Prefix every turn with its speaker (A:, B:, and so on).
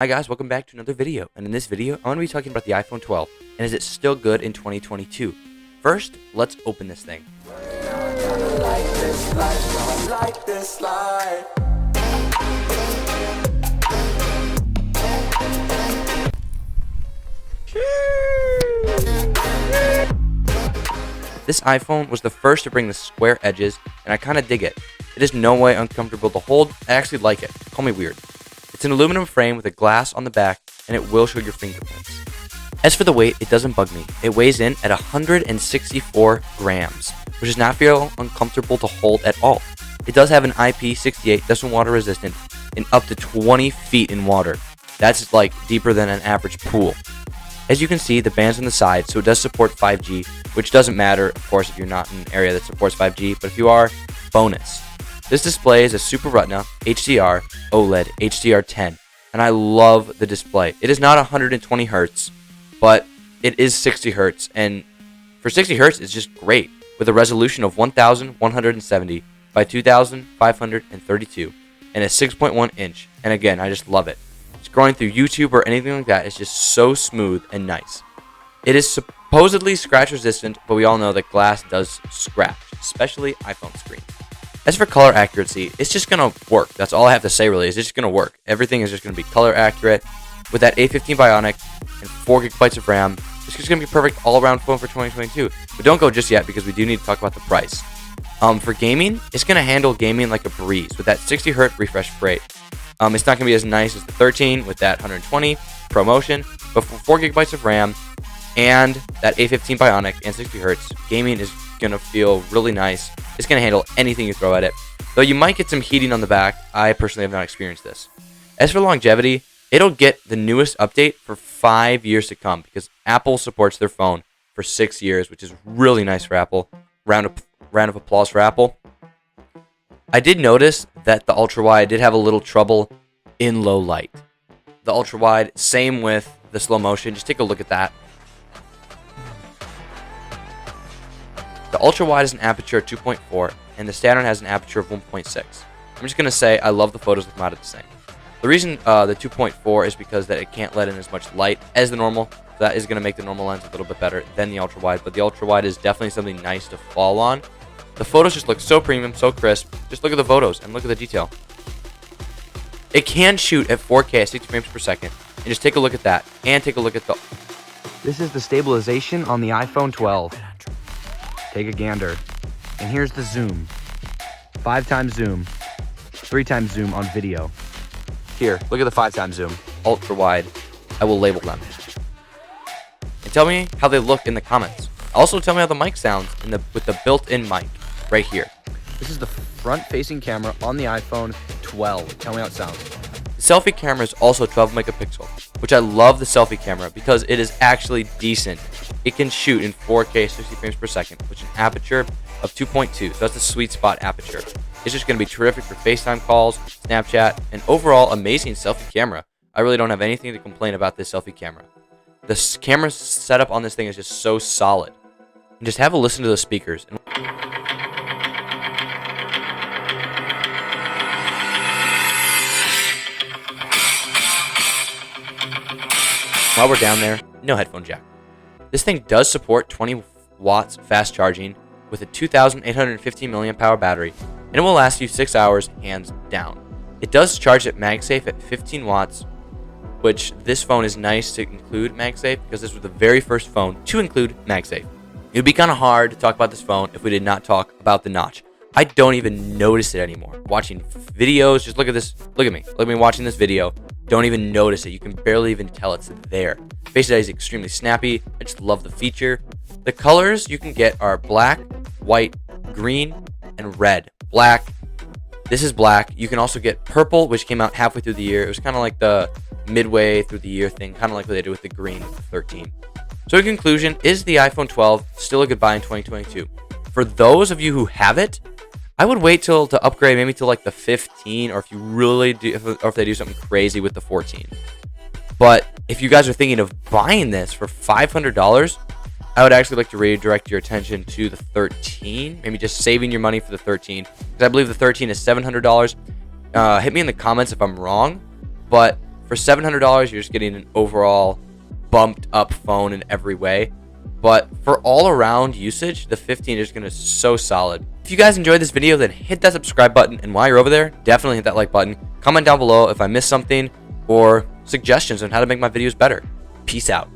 A: Hi guys, welcome back to another video, and in this video, I'm going to be talking about the iPhone 12, and is it still good in 2022? First, let's open this thing. This iPhone was the first to bring the square edges, and I kind of dig it. It is no way uncomfortable to hold. I actually like it. Call me weird. It's an aluminum frame with a glass on the back, and it will show your fingerprints. As for the weight, it doesn't bug me. It weighs in at 164 grams, which does not feel uncomfortable to hold at all. It does have an IP68 that's water resistant and up to 20 feet in water. That's like deeper than an average pool. As you can see, the band's on the side, so it does support 5G, which doesn't matter, of course, if you're not in an area that supports 5G, but if you are, bonus. This display is a Super Retina HDR OLED HDR10, and I love the display. It is not 120 Hz, but it is 60 Hz, and for 60 Hz, it's just great, with a resolution of 1170 by 2532 and a 6.1 inch, and again, I just love it. Scrolling through YouTube or anything like that is just so smooth and nice. It is supposedly scratch resistant, but we all know that glass does scratch, especially iPhone screens. As for color accuracy, it's just going to work. That's all I have to say really, is it's just going to work. Everything is just going to be color accurate. With that A15 Bionic and 4 GB of RAM, it's just going to be a perfect all-around phone for 2022. But don't go just yet because we do need to talk about the price. For gaming, it's going to handle gaming like a breeze with that 60 Hz refresh rate. It's not going to be as nice as the 13 with that 120 ProMotion, but for 4 GB of RAM and that A15 Bionic and 60 Hz, gaming is going to feel really nice. It's going to handle anything you throw at it, though you might get some heating on the back. I personally have not experienced this. As for longevity, it'll get the newest update for 5 years to come because Apple supports their phone for 6 years, which is really nice for Apple. Round of applause for Apple. I did notice that the ultra-wide did have a little trouble in low light. The ultra-wide, same with the slow motion. Just take a look at that. The ultra-wide is an aperture of 2.4, and the standard has an aperture of 1.6. I'm just going to say I love the photos look mounted the same. The reason the 2.4 is because that it can't let in as much light as the normal. So that is going to make the normal lens a little bit better than the ultra-wide, but the ultra-wide is definitely something nice to fall on. The photos just look so premium, so crisp. Just look at the photos and look at the detail. It can shoot at 4K at 60 frames per second. And just take a look at that. And take a look at the...
B: This is the stabilization on the iPhone 12. Take a gander. And here's the zoom. 5 times zoom. 3 times zoom on video.
A: Here, look at the 5 times zoom. Ultra wide. I will label them. And tell me how they look in the comments. Also tell me how the mic sounds with the built-in mic right here.
B: This is the front-facing camera on the iPhone 12. Tell me how it sounds.
A: The selfie camera is also 12 megapixel, which I love the selfie camera because it is actually decent. It can shoot in 4K 60 frames per second, which is an aperture of 2.2, so that's a sweet spot aperture. It's just going to be terrific for FaceTime calls, Snapchat, and overall amazing selfie camera. I really don't have anything to complain about this selfie camera. The camera setup on this thing is just so solid. And just have a listen to the speakers. And while we're down there, no headphone jack. This thing does support 20 watts fast charging with a 2,850 milliamp hour battery, and it will last you 6 hours hands down. It does charge at MagSafe at 15 watts, which this phone is nice to include MagSafe because this was the very first phone to include MagSafe. It would be kind of hard to talk about this phone if we did not talk about the notch. I don't even notice it anymore. Watching videos, just look at this. Look at me. Look at me watching this video. Don't even notice it. You can barely even tell it's there. Face ID is extremely snappy. I just love the feature. The colors you can get are black, white, green, and red. Black. This is black. You can also get purple, which came out halfway through the year. It was kind of like the midway through the year thing, kind of like what they did with the green with the 13. So in conclusion, is the iPhone 12 still a good buy in 2022? For those of you who have it, I would wait to upgrade maybe to like the 15, or if you really do, or if they do something crazy with the 14. But if you guys are thinking of buying this for $500, I would actually like to redirect your attention to the 13. Maybe just saving your money for the 13, because I believe the 13 is $700. Hit me in the comments if I'm wrong, but For $700, you're just getting an overall bumped up phone in every way. But for all around usage, the 15 is going to be so solid. If you guys enjoyed this video, then hit that subscribe button. And while you're over there, definitely hit that like button. Comment down below if I missed something or suggestions on how to make my videos better. Peace out.